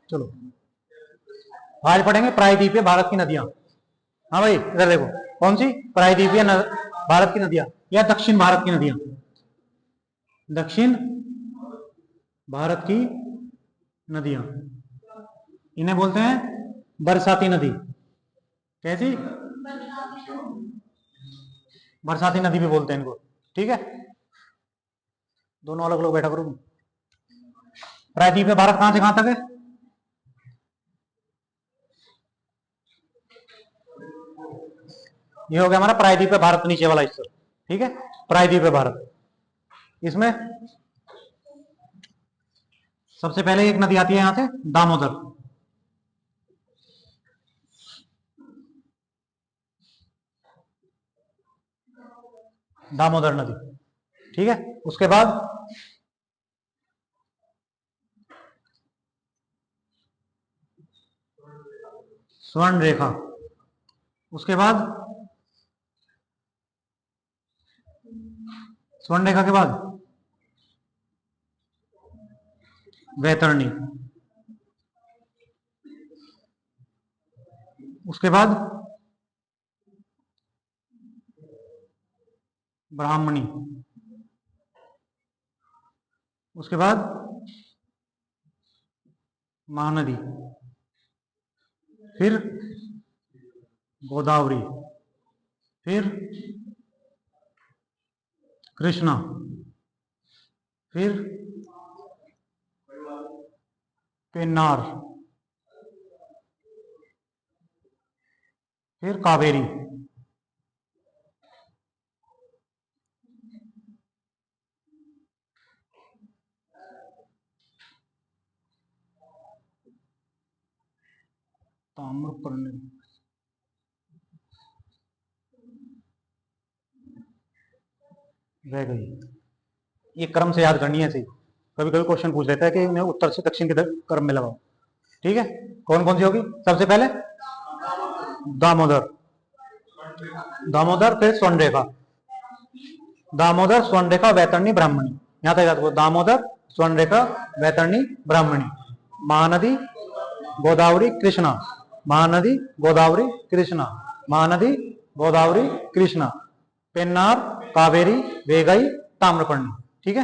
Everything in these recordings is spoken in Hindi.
चलो आज पढ़ेंगे प्रायद्वीपीय भारत की नदियां। हाँ भाई इधर देखो, कौन सी प्रायद्वीपीय भारत की नदियां या दक्षिण भारत की नदियां। दक्षिण भारत की नदियां, इन्हें बोलते हैं बरसाती नदी। कैसी? बरसाती नदी भी बोलते हैं इनको। ठीक है, दोनों अलग अलग बैठा करो। प्रायद्वीपीय भारत कहां से कहां तक है? ये हो गया हमारा प्रायद्वीपीय भारत, नीचे वाला हिस्सा। ठीक है, प्रायद्वीपीय भारत। इसमें सबसे पहले एक नदी आती है यहां से, दामोदर। दामोदर नदी। ठीक है, उसके बाद स्वर्ण रेखा। उसके बाद स्वर्ण रेखा के बाद वैतरणी। उसके बाद ब्राह्मणी। उसके बाद महानदी, फिर गोदावरी, फिर कृष्णा, फिर पेन्नार, फिर कावेरी। ताम्रपर्णी। रह गई, ये क्रम से याद करनी है। ऐसे कभी कभी क्वेश्चन पूछ लेता है कि उन्हें उत्तर से दक्षिण के क्रम में लगाओ। ठीक है, कौन कौन सी होगी? सबसे पहले दामोदर, दामोदर, फिर स्वर्ण रेखा, दामोदर, स्वर्ण रेखा, वैतरणी, ब्राह्मणी। यहां तक याद करो, दामोदर, स्वर्ण रेखा, वैतरणी, ब्राह्मणी। महानदी, गोदावरी, कृष्णा, महानदी, गोदावरी, कृष्णा, महानदी, गोदावरी, कृष्णा, पेन्नार, कावेरी, वेगई, ताम्रपर्णी। ठीक है,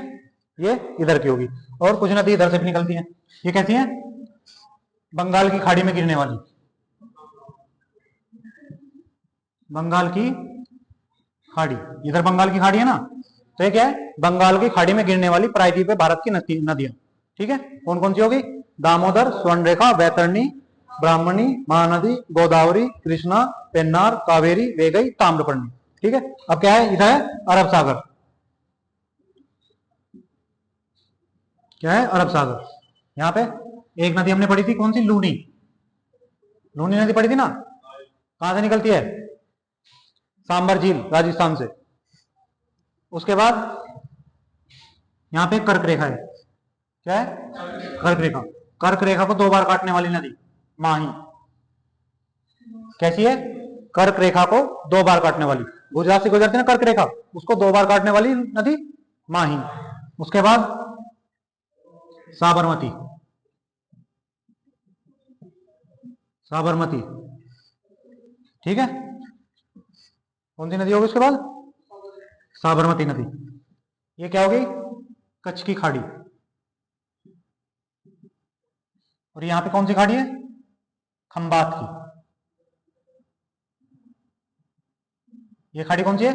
ये इधर की होगी। और कुछ नदी इधर से भी निकलती हैं। ये कैसी हैं? बंगाल की खाड़ी में गिरने वाली, बंगाल की खाड़ी। इधर बंगाल की खाड़ी है ना, तो ये क्या है? बंगाल की खाड़ी में गिरने वाली प्रायद्वीपीय भारत की नदियां। ठीक है, कौन कौन सी होगी? दामोदर, स्वर्णरेखा, वैतरणी, ब्राह्मणी, महानदी, गोदावरी, कृष्णा, पेन्नार, कावेरी, वेगई, ताम्रपर्णी। ठीक है, अब क्या है? इधर है अरब सागर। क्या है? अरब सागर। यहाँ पे एक नदी हमने पढ़ी थी, कौन सी? लूनी। लूनी नदी पढ़ी थी ना, कहां से निकलती है? सांबर झील, राजस्थान से। उसके बाद यहां पे कर्क रेखा है। क्या है? कर्क रेखा। कर्क रेखा को 2 बार काटने वाली नदी माही। कैसी है? कर्क रेखा को 2 बार काटने वाली, गुजरात से गुजरती है ना कर्क रेखा, उसको 2 बार काटने वाली नदी माही। उसके बाद साबरमती, साबरमती। ठीक है, कौन सी नदी होगी उसके बाद? साबरमती नदी। ये क्या होगी? कच्छ की खाड़ी। और यहां पे कौन सी खाड़ी है? खंबात की। ये खाड़ी कौन सी है?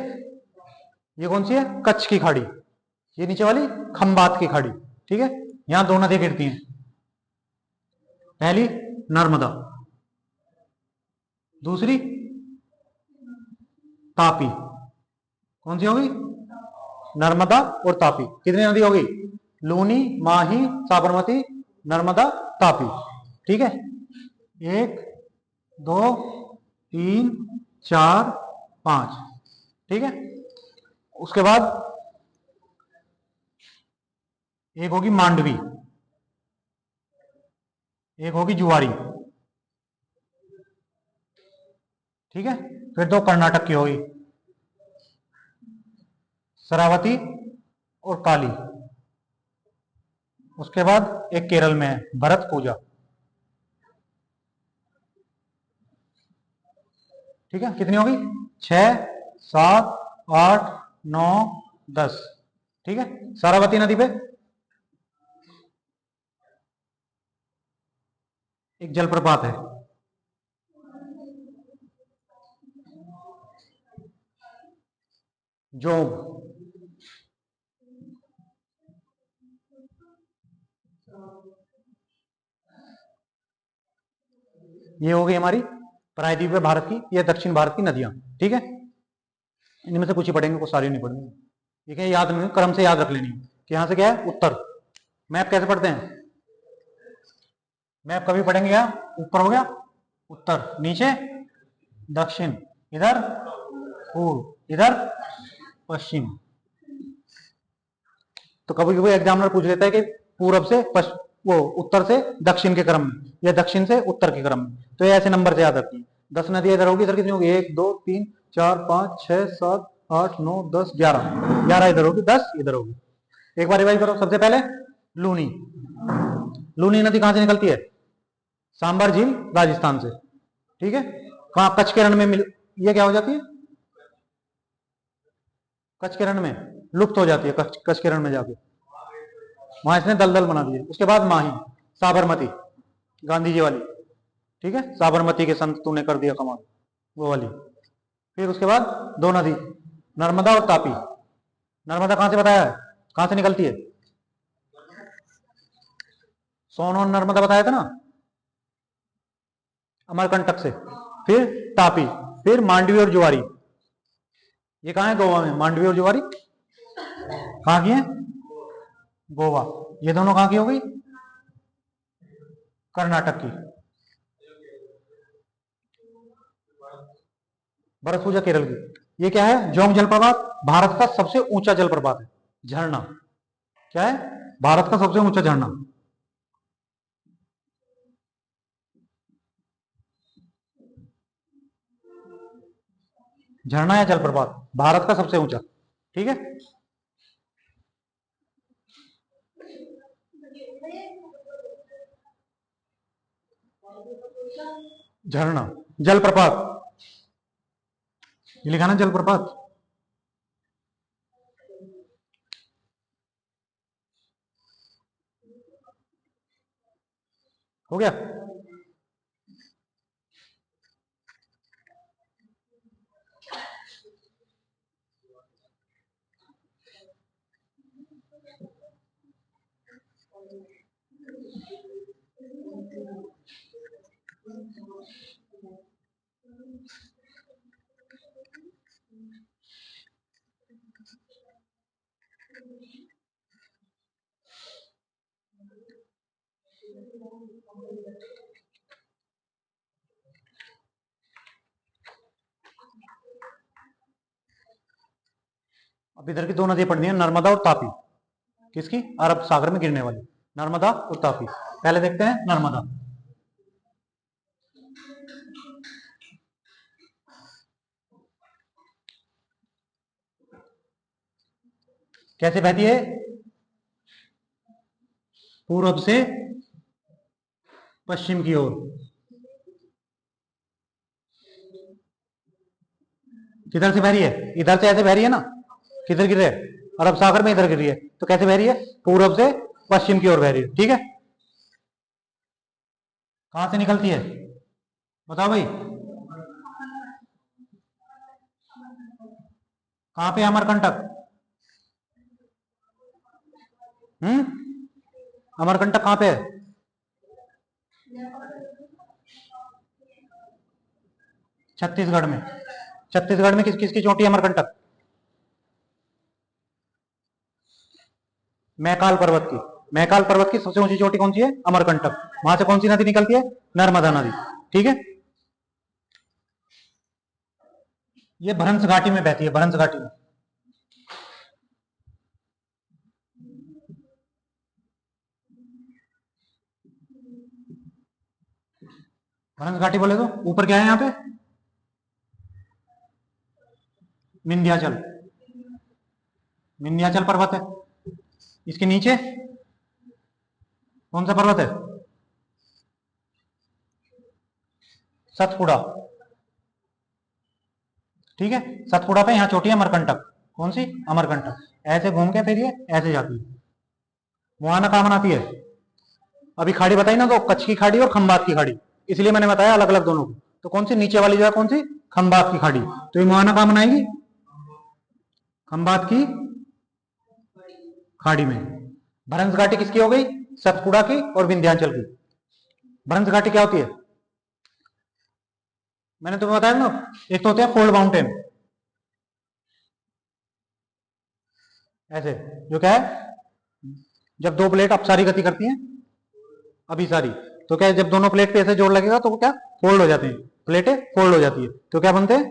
ये कौन सी है? कच्छ की खाड़ी। ये नीचे वाली खंबात की खाड़ी। ठीक है, यहां 2 नदियां गिरती हैं। पहली नर्मदा, दूसरी तापी। कौन सी होगी? नर्मदा और तापी। कितनी नदी होगी? लूनी, माही, साबरमती, नर्मदा, तापी। ठीक है, 1 2 3 4 5। ठीक है, उसके बाद एक होगी मांडवी, एक होगी जुआरी। ठीक है, फिर 2 कर्नाटक की होगी, शरावती और काली। उसके बाद एक केरल में है, भरत पूजा। ठीक है, कितनी होगी? 6, 7, 8, 9, 10। ठीक है, सारावती नदी पे एक जलप्रपात है, जोग। ये हो गई हमारी प्रायद्वीपीय भारत की या दक्षिण भारत की नदियां। ठीक है, इनमें से कुछ ही पढ़ेंगे, कुछ सारी नहीं पढ़ेंगे। ठीक है, याद नहीं, क्रम से याद रख लेनी कि यहां से क्या है, उत्तर। मैप कैसे पढ़ते हैं? मैप कभी पढ़ेंगे क्या? ऊपर हो गया उत्तर, नीचे दक्षिण, इधर पूर्व, इधर पश्चिम। तो कभी कभी एग्जामिनर पूछ लेता है कि पूर्व से वो उत्तर से दक्षिण के क्रम में या दक्षिण से उत्तर के क्रम में, तो ये ऐसे नंबर से याद रखती है। 10 नदियां इधर होगी, इधर कितनी होगी? 1, 2, 3, 4, 5, 6, 7, 8, 9, 10, 11। 11 इधर होगी, 10 इधर होगी। एक बार रिवाइज करो। सबसे पहले लूनी। लूनी नदी कहां से निकलती है? सांबर झील, राजस्थान से। ठीक है, कहां? कच्छ के रण में ये क्या हो जाती है? कच्छ के रण में लुप्त हो जाती है, कच्छ के रण में जाके वहां इसने दलदल बना दिए। उसके बाद माही, साबरमती, गांधी जी वाली। ठीक है, साबरमती के संत तूने कर दिया कमाल, वो वाली। फिर उसके बाद दो नदी, नर्मदा और तापी। नर्मदा कहां से बताया है? कहां से निकलती है? सोन और नर्मदा बताया था ना, अमरकंटक से। फिर तापी, फिर मांडवी और जुआरी। ये कहां है? गोवा में। मांडवी और जुआरी कहां की है? गोवा। ये दोनों कहां की हो गई? कर्नाटक की। भरत पूजा केरल की। ये क्या है? जोंग जलप्रपात भारत का सबसे ऊंचा जलप्रपात है, झरना। क्या है? भारत का सबसे ऊंचा झरना। झरना या जलप्रपात, भारत का सबसे ऊंचा। ठीक है, झरना, जलप्रपात, ये लिखा ना जलप्रपात। हो गया। अब इधर की दो नदियां पड़नी है, नर्मदा और तापी। किसकी? अरब सागर में गिरने वाली, नर्मदा और तापी। पहले देखते हैं नर्मदा। कैसे बहती है? पूर्व से पश्चिम की ओर। किधर से बह रही है? इधर से ऐसे बह रही है ना। किधर गिर रही है? अरब सागर में इधर गिर रही है, तो कैसे बह रही है? पूर्व से पश्चिम की ओर बह रही है। ठीक है, कहां से निकलती है? बताओ भाई, कहां पे अमरकंटक? अमरकंटक कहां पे है? छत्तीसगढ़ में। छत्तीसगढ़ में किस किसकी चोटी है अमरकंटक? मैकाल पर्वत की। मैकाल पर्वत की सबसे ऊंची चोटी कौन सी है? अमरकंटक। वहां से कौन सी नदी निकलती है? नर्मदा नदी। ठीक है, ये भरंस घाटी में बहती है, भरंस घाटी में। भरंस घाटी बोले तो ऊपर क्या है यहाँ पे? विंध्याचल। विंध्याचल पर्वत है। इसके नीचे कौन सा पर्वत है? सतपुड़ा। ठीक है। सतपुड़ा पे यहाँ चोटी है अमरकंटक, कौन सी? अमरकंटक। ऐसे घूम के फिर ये ऐसे जाती है। मुहाना कहाँ बनाती है? अभी खाड़ी बताई ना, तो कच्छ की खाड़ी और खंबात की खाड़ी, इसलिए मैंने बताया अलग अलग दोनों को। तो कौन सी नीचे वाली जो है, कौन सी? खंबात की खाड़ी। तो ये मुहाना कहाँ बनाएगी? खंबात की खाड़ी में। भ्रंश घाटी किसकी हो गई? सतपुड़ा की और विंध्याचल की। भ्रंश घाटी क्या होती है? मैंने तुम्हें बताया ना, एक तो होते हैं फोल्ड माउंटेन, ऐसे, जो क्या है, जब दो प्लेट अपसारी गति करती हैं, अभिसारी, तो क्या है, जब दोनों प्लेट पे ऐसे जोर लगेगा तो वो क्या, फोल्ड हो जाते हैं, प्लेटें फोल्ड हो जाती है, तो क्या बनते हैं?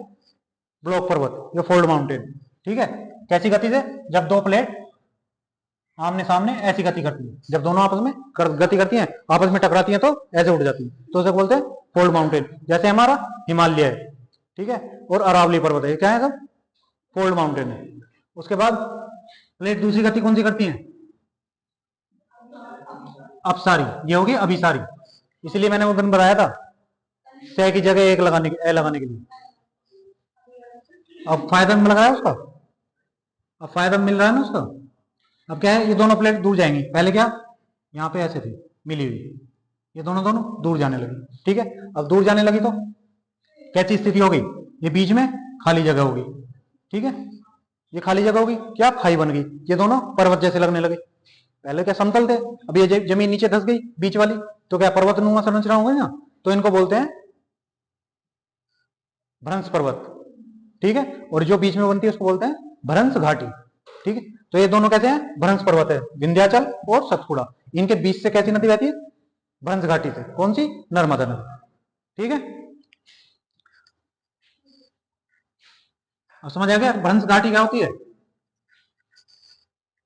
ब्लॉक पर्वत, या फोल्ड माउंटेन। ठीक है। कैसी गति से? जब दो प्लेट आमने सामने ऐसी गति करती है, जब दोनों आपस में गति करती हैं, आपस में टकराती हैं, तो ऐसे उठ जाती है, तो उसे बोलते हैं फोल्ड माउंटेन। जैसे हमारा हिमालय है, ठीक है, और अरावली पर्वत है, क्या है सब? फोल्ड माउंटेन है। उसके बाद प्लेट दूसरी गति कौन सी करती है? अपसारी, ये होगी अभिसारी। इसलिए मैंने वो दिन बताया था, से की जगह एक लगाने के, ए लगाने के लिए। अब फायदा मिल रहा है उसका, अब फायदा मिल रहा है ना उसका। अब क्या है, ये दोनों प्लेट दूर जाएंगी। पहले क्या, यहाँ पे ऐसे थी मिली हुई, ये दोनों दोनों दूर जाने लगी। ठीक है। अब दूर जाने लगी तो कैसी स्थिति होगी? ये बीच में खाली जगह होगी। ठीक है। ये खाली जगह होगी, क्या खाई बन गई, ये दोनों पर्वत जैसे लगने लगे। पहले क्या समतल थे, अब ये जमीन नीचे धस गई बीच वाली, तो क्या पर्वत नुमा संरचना हो गई ना, तो इनको बोलते हैं भ्रंश पर्वत। ठीक है। और जो बीच में बनती है उसको बोलते हैं भ्रंश घाटी। ठीक है। तो ये दोनों कैसे हैं? भ्रंश पर्वत है, विंध्याचल और सतपुड़ा। इनके बीच से कैसी नदी बहती है? भ्रंश घाटी से। कौन सी? नर्मदा नदी। ठीक है। अब समझ आ गया भ्रंश घाटी क्या होती है?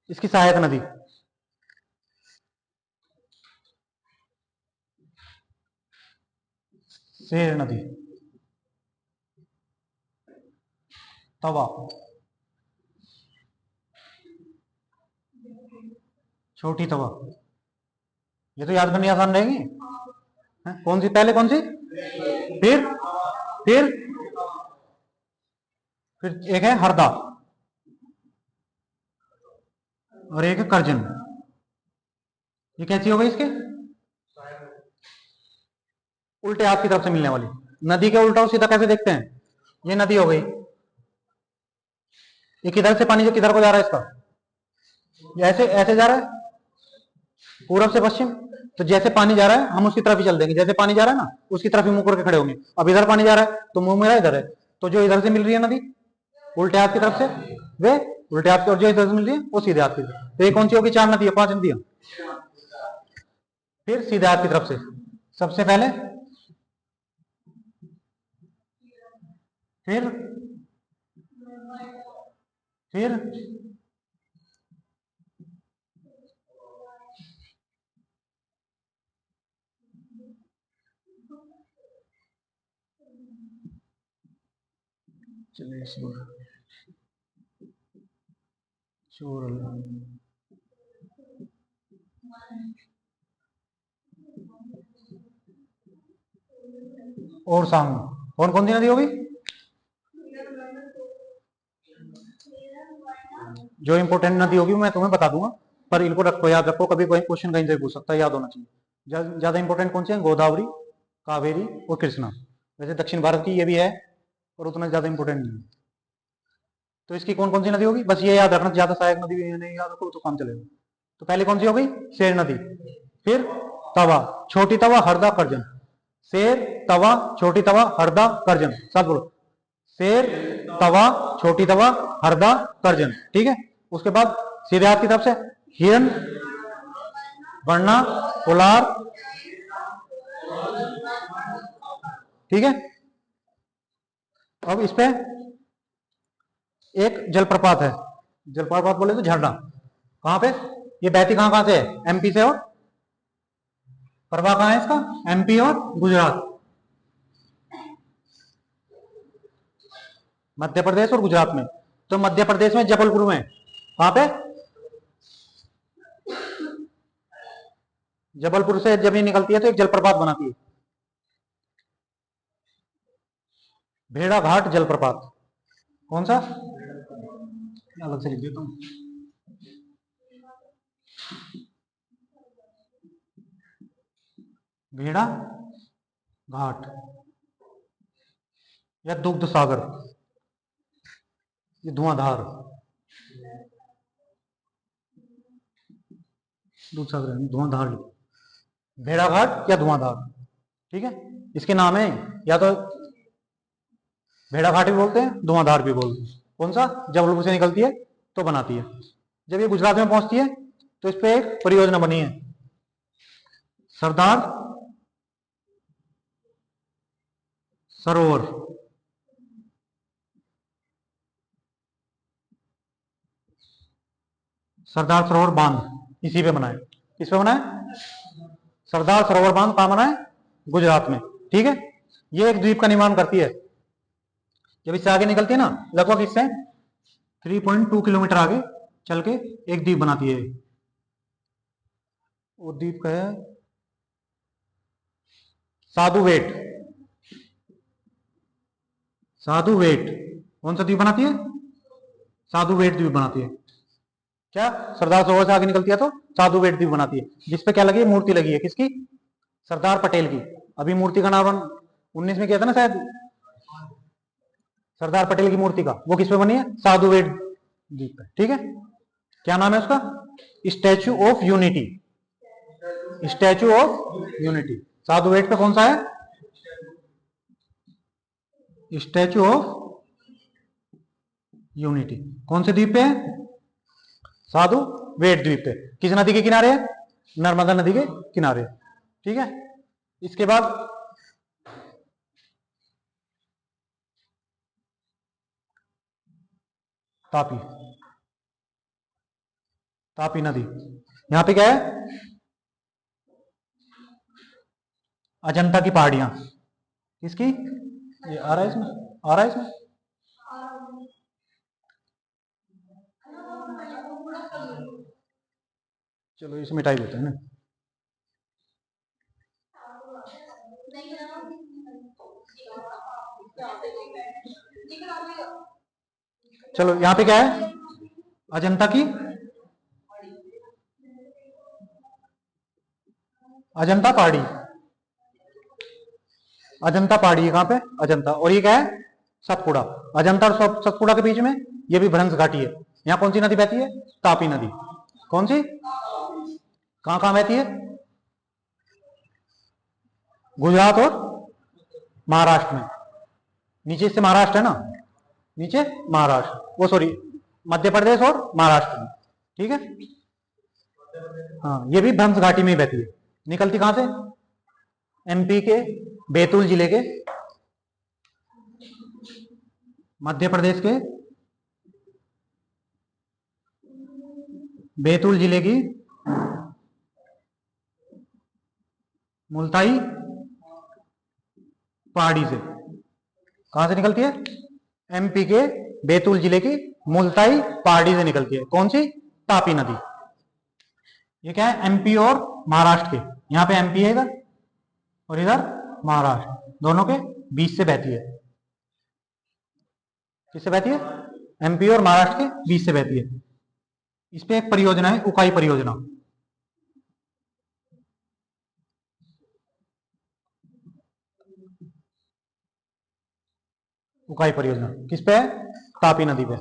इसकी सहायक नदी सेर नदी, तवा, छोटी तवा। ये तो याद करनी आसान रहेगी। कौन सी पहले, कौन सी? फिर फिर फिर एक है हरदा और एक है करजन। ये कैसी हो गई? इसके उल्टे हाथ की तरफ से मिलने वाली नदी। के उल्टा सीधा कैसे देखते हैं? ये नदी हो गई। ये किधर से पानी जो किधर को जा रहा है इसका? ये ऐसे ऐसे जा रहा है, पूरब से पश्चिम। तो जैसे पानी जा रहा है हम उसकी तरफ ही चल देंगे, जैसे पानी जा रहा है ना उसकी तरफ ही मुंह करके खड़े होंगे। अब इधर पानी जा रहा है तो मुंह मेरा इधर है, तो जो इधर से मिल रही है नदी उल्टे हाथ की तरफ से, वे उल्टे हाथ की, और जो इधर से मिल रही है वो सीधे हाथ की तरफ। तो ये कौन सी होगी? 4 नदी है, 5 नदियां। फिर सीधे हाथ की तरफ से सबसे पहले, फिर फिर चलेश्वर, चोरल, और सांग। कौन कौन सी नदी होगी? जो इंपोर्टेंट नदी होगी मैं तुम्हें बता दूंगा, पर इनको रखो, याद रखो, कभी कोई क्वेश्चन कहीं से पूछ सकता है, याद होना चाहिए। ज्यादा इंपोर्टेंट कौन सी है? गोदावरी, कावेरी और कृष्णा। वैसे दक्षिण भारत की ये भी है, और उतना ज्यादा इंपोर्टेंट नहीं है। तो इसकी कौन कौन सी नदी होगी बस ये याद रखना, ज्यादा सहायक नदी नहीं याद रखो तो काम चलेगा। तो पहले कौन सी हो गई? शेर नदी। फिर तवा, छोटी तवा, हरदा, करजन। शेर, तवा, छोटी तवा, हरदा, करजन। साथ बोलो, शेर, तवा, छोटी तवा, हरदा, करजन। ठीक है। उसके बाद सीधे हाथ की तरफ से हिरन, वरना, कोलार। ठीक है। अब इस पे एक जलप्रपात है, जलप्रपात बोले तो झरना। कहां पे? ये बहती कहां कहां से है? एमपी से। और प्रवाह कहां है इसका? एमपी और गुजरात, मध्य प्रदेश और गुजरात में। तो मध्य प्रदेश में जबलपुर में, कहां पे? जबलपुर से जब ये निकलती है तो एक जलप्रपात बनाती है, भेड़ा घाट जलप्रपात। कौन सा, अलग से लिख देता हूँ। भेड़ा घाट या दुग्ध सागर, ये धुआंधार, दूध सागर धुआंधार लिखो, भेड़ाघाट या धुआंधार, ठीक है। इसके नाम है, या तो भेड़ाघाट भी बोलते हैं, धुआंधार भी बोलते हैं। कौन सा, जबलपुर से निकलती है तो बनाती है। जब ये गुजरात में पहुंचती है तो इस पे एक परियोजना बनी है, सरदार सरोवर, सरदार सरोवर बांध इसी पे बना है। किस पे बना है, सरदार सरोवर बांध कहां बना है, गुजरात में, ठीक है। ये एक द्वीप का निर्माण करती है। जब इससे आगे निकलती है ना, लगभग इससे 3.2 किलोमीटर आगे चल के एक द्वीप बनाती है। वो द्वीप का है साधु वेट, साधु वेट। कौन सा द्वीप बनाती है, साधु वेट द्वीप बनाती है। क्या, सरदार सरोवर से आगे निकलती है तो साधु वेट द्वीप बनाती है, जिसपे क्या लगी है, मूर्ति लगी है, किसकी, सरदार पटेल की। अभी मूर्ति का नाम 19 में किया था ना शायद, सरदार पटेल की मूर्ति का, वो किस पे बनी है, साधु वेट द्वीप पे, ठीक है। क्या नाम है उसका, statue of unity, statue of unity. साधु वेट पे कौन सा है, स्टैच्यू ऑफ यूनिटी। कौन से द्वीप पे है, साधु वेट द्वीप पे। किस नदी के किनारे है, नर्मदा नदी के किनारे, ठीक है। इसके बाद तापी, तापी नदी, यहां पे क्या है, अजंता की पहाड़ियां, किसकी, ये आ रहा है इसमें, आ रहा है इसमें, चलो इसे मिटाई देते हैं ना। चलो यहां पे क्या है, अजंता की, अजंता पहाड़ी, अजंता पहाड़ी है कहां पे, अजंता। और ये क्या है, सतपुड़ा। अजंता और सतपुड़ा के बीच में ये भी भ्रंश घाटी है। यहाँ कौन सी नदी बहती है, तापी नदी। कौन सी, कहां कहां बहती है, गुजरात और महाराष्ट्र में। नीचे से महाराष्ट्र है ना, नीचे महाराष्ट्र, वो सॉरी मध्य प्रदेश और महाराष्ट्र में, ठीक है। हाँ, ये भी भ्रंश घाटी में ही बहती है। निकलती कहां से, एमपी के बैतूल जिले के, मध्य प्रदेश के बैतूल जिले की मुल्ताई पहाड़ी से। कहां से निकलती है, एमपी के बैतूल जिले की मुल्ताई पहाड़ी से निकलती है। कौन सी, तापी नदी। ये क्या है, एमपी और महाराष्ट्र के, यहाँ पे एमपी है इधर और इधर महाराष्ट्र, दोनों के बीच से बहती है। किससे बहती है, एमपी और महाराष्ट्र के बीच से बहती है। इस पे एक परियोजना है, उकाई परियोजना। उकाई परियोजना किस पे है, तापी नदी पे।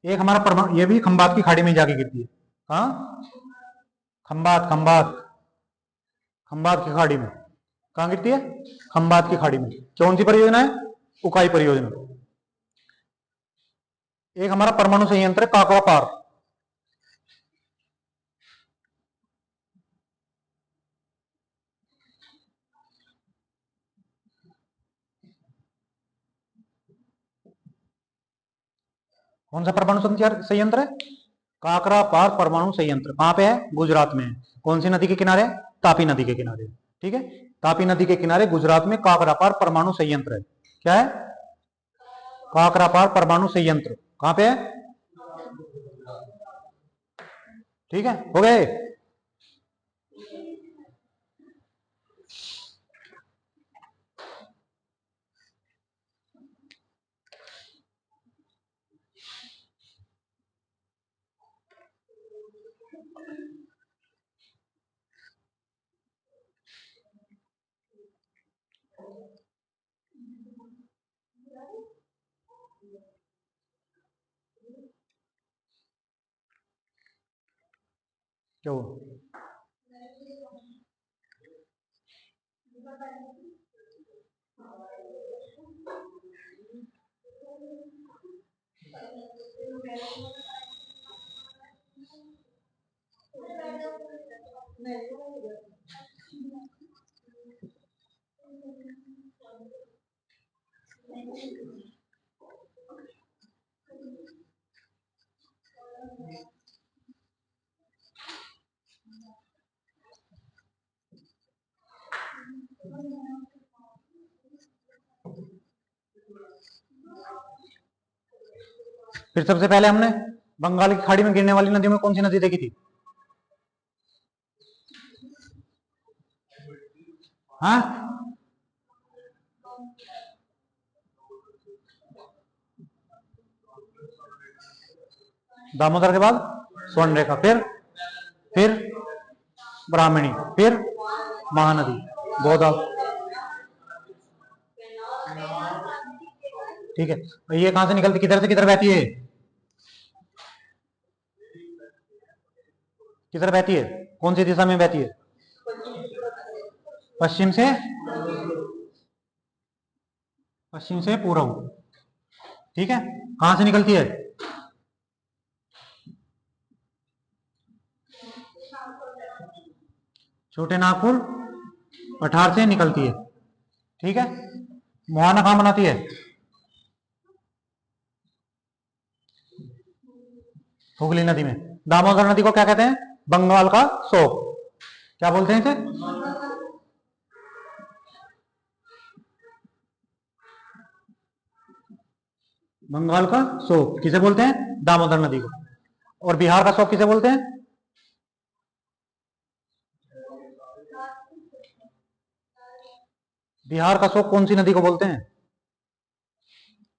एक हमारा परमाणु, ये भी खंबात की खाड़ी में जाके गिरती है। कहा, खंबात, खंबात, खंबात की खाड़ी में। कहां गिरती है, खंबात की खाड़ी में। कौन सी परियोजना है, उकाई परियोजना। एक हमारा परमाणु संयंत्र है, काकड़ा पार। कौन सा परमाणु संयंत्र है, काकरा पार परमाणु संयंत्र। कहां पे है, गुजरात में है। कौन सी नदी के किनारे, तापी नदी के किनारे, ठीक है। तापी नदी के किनारे गुजरात में काकरा पार परमाणु संयंत्र है। क्या है, काकरा पार परमाणु संयंत्र कहां पे है, ठीक है, हो गए। क्या हुआ? फिर सबसे पहले हमने बंगाल की खाड़ी में गिरने वाली नदियों में कौन सी नदी देखी थी? हाँ, दामोदर के बाद स्वर्ण रेखा, फिर ब्राह्मणी, फिर महानदी, गोदावरी। ठीक है, ये कहां से निकलती, किधर से किधर बहती है? किधर बहती है? कौन सी दिशा में बहती है? पश्चिम से, पश्चिम से पूर्व। ठीक है, कहां से निकलती है? छोटे नागपुर पठार से निकलती है। ठीक है, मुहाना कहां बनाती है? हुगली नदी में। दामोदर नदी को क्या कहते हैं? बंगाल का शोक। क्या बोलते हैं इसे? बंगाल का शोक किसे बोलते हैं? दामोदर नदी को। और बिहार का शोक किसे बोलते हैं? बिहार का शोक कौन सी नदी को बोलते हैं?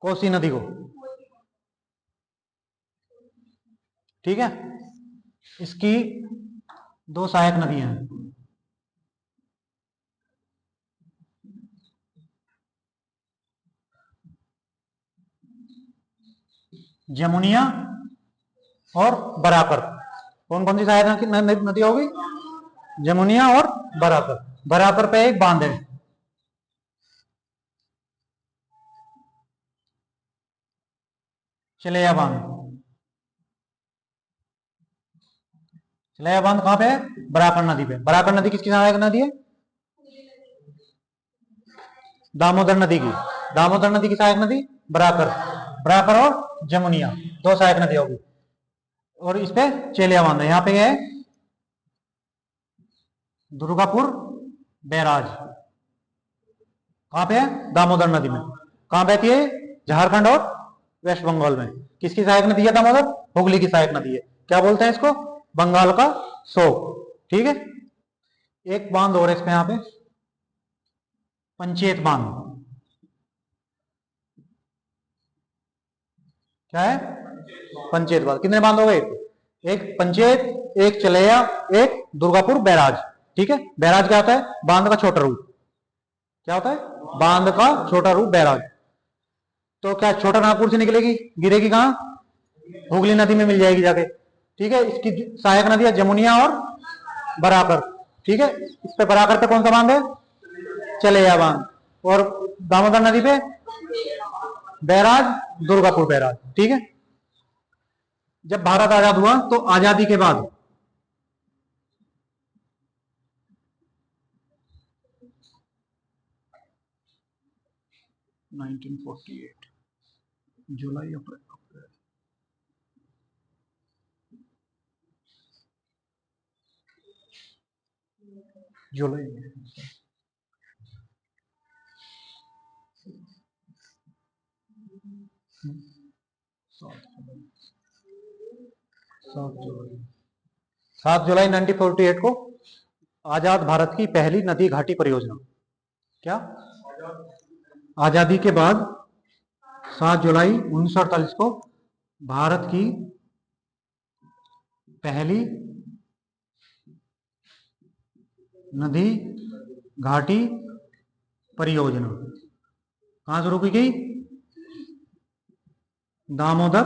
कोसी नदी को। ठीक है, इसकी दो सहायक नदियां हैं, जमुनिया और बराकर। कौन कौन सी सहायक नदी होगी? जमुनिया और बराकर। बराकर पे एक बांध है, चलेया बांध। चलेया बांध कहां पे है? बराकर नदी पे। बराकर नदी किसकी सहायक नदी है? दामोदर नदी की। दामोदर नदी की सहायक नदी बराकर। बराकर और जमुनिया दो सहायक नदी होगी, और इस पे चेलिया बांध है। यहाँ पे है दुर्गापुर बैराज। कहां पे है? दामोदर नदी में। कहां बहती है? झारखंड और वेस्ट बंगाल में। किसकी सहायक नदी है दामोदर? हुगली की सहायक नदी है। क्या बोलते हैं इसको? बंगाल का शोक। ठीक है, एक बांध और इसमें, यहाँ पे पंचेत बांध। क्या है? पंचेत बांध। कितने बांध हो गए? एक पंचेत, एक चलेया, एक दुर्गापुर बैराज। ठीक है, बैराज क्या होता है? बांध का छोटा रूप। क्या होता है? बांध का छोटा रूप बैराज। तो क्या छोटा नागपुर से निकलेगी, गिरेगी कहां? हुगली नदी में मिल जाएगी जाके। ठीक है, इसकी सहायक नदी है जमुनिया और बराकर। ठीक है, इस पे बराकर पे कौन सा बांध है? चलेया बांध। और दामोदर नदी पे बैराज, दुर्गापुर बैराज। ठीक है, जब भारत आजाद हुआ तो आजादी के बाद जुलाई अप्रैल जुलाई 7 जुलाई 1948 को आजाद भारत की पहली नदी घाटी परियोजना। क्या? आजादी के बाद 7 जुलाई 1948 को भारत की पहली नदी घाटी परियोजना कहां शुरू की गई? दामोदर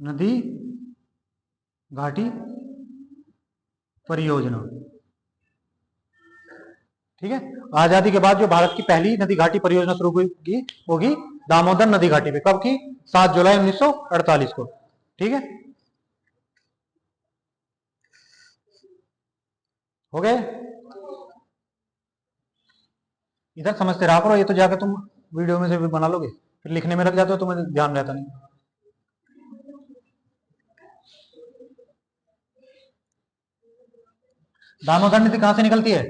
नदी घाटी परियोजना। ठीक है, आजादी के बाद जो भारत की पहली नदी घाटी परियोजना शुरू की होगी दामोदर नदी घाटी पे, कब की? 7 जुलाई 1948 को। ठीक है, हो गए? इधर समझते रहा करो, ये तो जाकर तुम वीडियो में से भी बना लोगे, फिर लिखने में लग जाते हो, तुम्हें ध्यान रहता नहीं। दामोदर नदी कहां से निकलती है?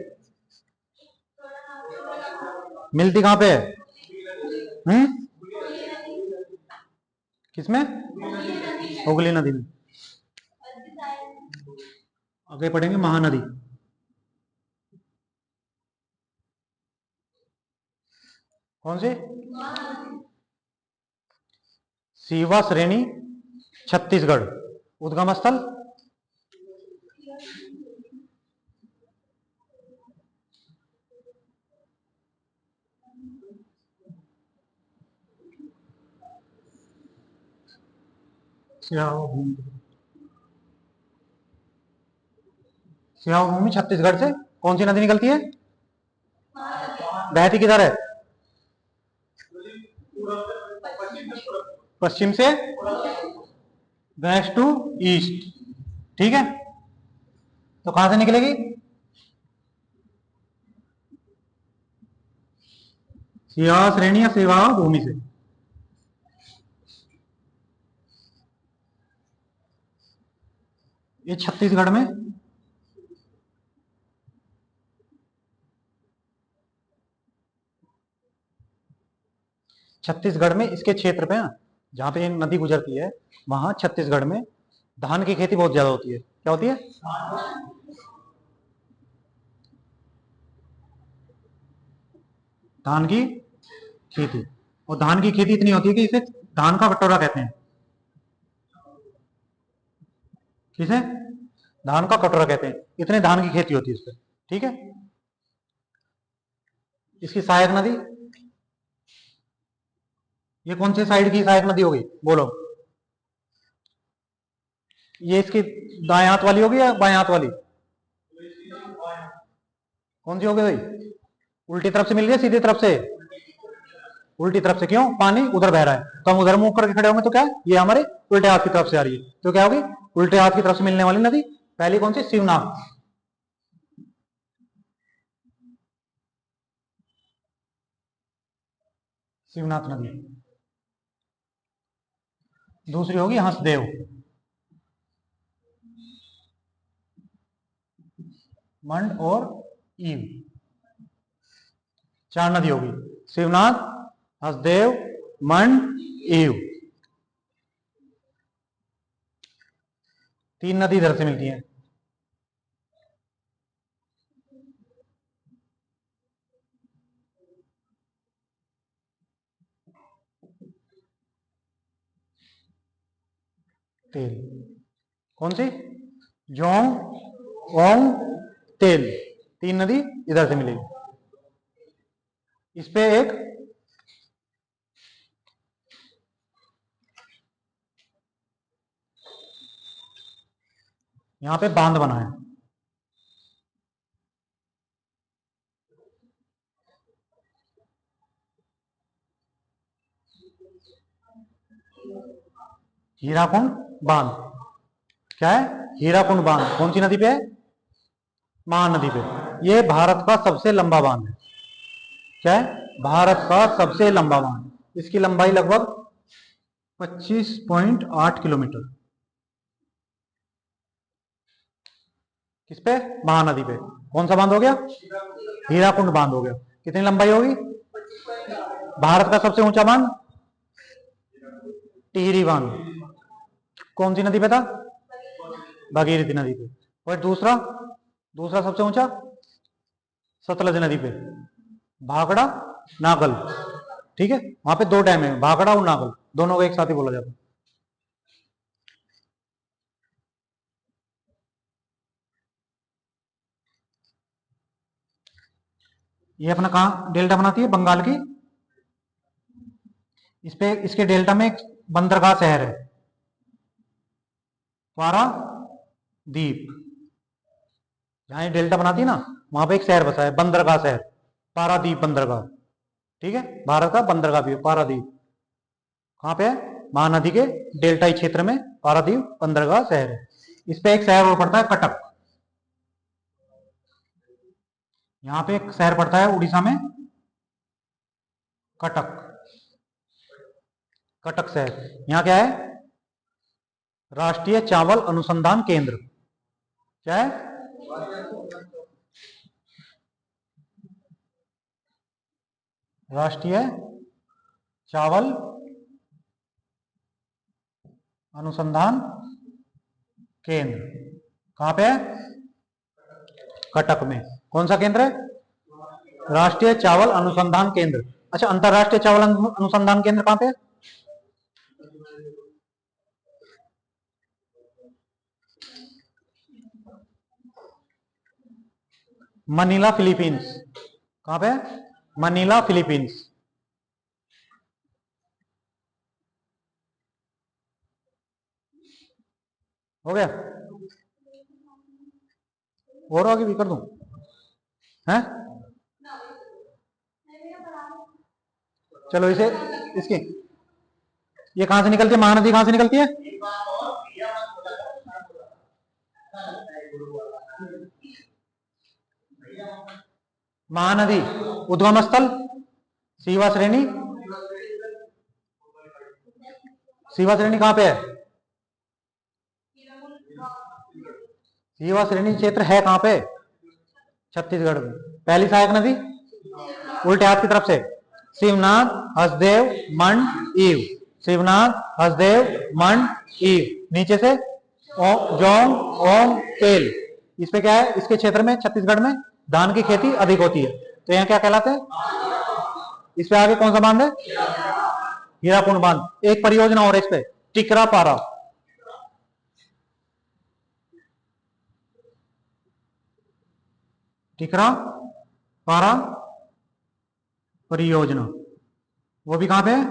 मिलती कहां पे है? किसमें? हुगली नदी में। आगे पढ़ेंगे महानदी। कौन सी? सीवा श्रेणी छत्तीसगढ़। उद्गम स्थल? सियाओ भूमि छत्तीसगढ़ से कौन सी नदी निकलती है? बहती किधर है? पश्चिम से वेस्ट टू ईस्ट। ठीक है, तो कहां से निकलेगी? सियाओ श्रेणी या सियाओ भूमि से। ये छत्तीसगढ़ में इसके क्षेत्र पे, जहां पे नदी गुजरती है, वहां छत्तीसगढ़ में धान की खेती बहुत ज्यादा होती है। क्या होती है? धान की खेती। और धान की खेती इतनी होती है कि इसे धान का कटोरा कहते हैं। किसे? धान का कटोरा कहते हैं, इतने धान की खेती होती है इससे। ठीक है, इसकी सहायक नदी, ये कौन से साइड की सहायक नदी होगी? बोलो। ये इसकी दाएं हाथ वाली होगी या बाएं हाथ वाली? कौन सी होगी भाई? उल्टी तरफ से मिल रही है, सीधी तरफ से? उल्टी तरफ से। क्यों? पानी उधर बह रहा है, तो हम उधर मुंह करके खड़े होंगे तो क्या, ये हमारे उल्टे हाथ की तरफ से आ रही है, तो क्या होगी? उल्टे हाथ की तरफ से मिलने वाली नदी पहली कौन सी? शिवनाथ। शिवनाथ नदी। दूसरी होगी हंसदेव। मंड और ईव, 4 नदी होगी। शिवनाथ, हसदेव, मंड, ईव। 3 नदी इधर से मिलती हैं। तेल कौन सी? जोंग, ओंग, तेल। 3 नदी इधर से मिलेगी। इस पे एक यहां पे बांध बना है। हीराकुंड बांध। क्या है? हीराकुंड बांध कौन सी नदी पे है? महानदी पे। ये भारत का सबसे लंबा बांध है। क्या है? भारत का सबसे लंबा बांध। इसकी लंबाई लगभग 25.8 किलोमीटर। किस पे? महानदी पे। कौन सा बांध हो गया? हीराकुंड बांध हो गया। कितनी लंबाई होगी? भारत का सबसे ऊंचा बांध टिहरी बांध। कौन सी नदी पे था? भागीरथी नदी पे। और दूसरा, दूसरा सबसे ऊंचा सतलज नदी पे, भाखड़ा नागल। ठीक है, वहां पे 2 डैम है, भाखड़ा और नागल, दोनों को एक साथ ही बोला जाता है। ये अपना कहां डेल्टा बनाती है? बंगाल की। इस पे इसके डेल्टा में एक बंदरगाह शहर है, क्वारा द्वीप। जहां ये डेल्टा बनाती है ना, वहां पे एक शहर बसा है, बंदरगाह शहर, पारादीप बंदरगाह। ठीक है, भारत का बंदरगाह भी है पारादीप। कहां पे है? महानदी के डेल्टाई क्षेत्र में पारादीप बंदरगाह शहर है। इस पे एक शहर और पड़ता है, कटक। यहां पे एक शहर पड़ता है उड़ीसा में, कटक। कटक शहर। यहां क्या है? राष्ट्रीय चावल अनुसंधान केंद्र। क्या है? राष्ट्रीय चावल अनुसंधान केंद्र। कहां पे है? कटक में। कौन सा केंद्र है? राष्ट्रीय चावल अनुसंधान केंद्र। अच्छा, अंतरराष्ट्रीय चावल अनुसंधान केंद्र कहां पे है? Manila Philippines. कहां पे? Manila Philippines. हो गया? और आगे भी कर दूं? हैं? चलो इसे, इसकी, ये कहां से निकलती है? महानदी कहां से निकलती है? महानदी उद्गम स्थल सीवा श्रेणी। सीवा श्रेणी कहां पे है? सीवा श्रेणी क्षेत्र है कहां पे? छत्तीसगढ़ में। पहली सहायक नदी उल्टे हाथ की तरफ से, शिवनाथ, हसदेव, मंड, ईव। शिवनाथ, हसदेव, मंड, ईव। नीचे से जोंग, ओम, तेल। इस पे क्या है? इसके क्षेत्र में, छत्तीसगढ़ में धान की खेती अधिक होती है, तो यहाँ क्या कहलाते हैं? इस पे आगे कौन सा बांध है? हीराकुंड बांध। एक परियोजना और है इस पे, टिकरा पारा। टिकरा पारा परियोजना, वो भी कहां पे है?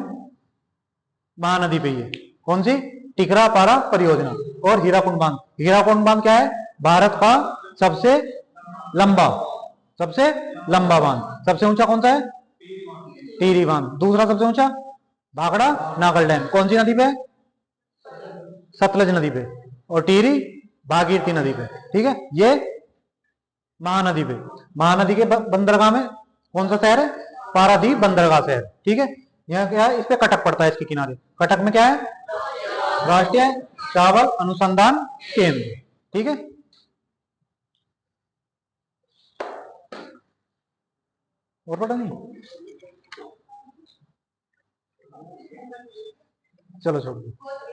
महानदी पे ही है। कौन सी? टिकरा पारा परियोजना। और हीराकुंड बांध। हीराकुंड बांध क्या है? भारत का सबसे लंबा, सबसे लंबा बांध। सबसे ऊंचा कौन सा है? टिहरी बांध। दूसरा सबसे ऊंचा भाखड़ा नागल डैम। कौन सी नदी पे? सतलज नदी पे। और टिहरी भागीरथी नदी पे। ठीक है, ये महानदी पे। महानदी के बंदरगाह में कौन सा शहर है? पारादीप बंदरगाह शहर। ठीक है, यहाँ क्या है? इस पे कटक पड़ता है, इसके किनारे। कटक में क्या है? राष्ट्रीय चावल अनुसंधान केंद्र। ठीक है, और पता नहीं। चलो छोड़ दो।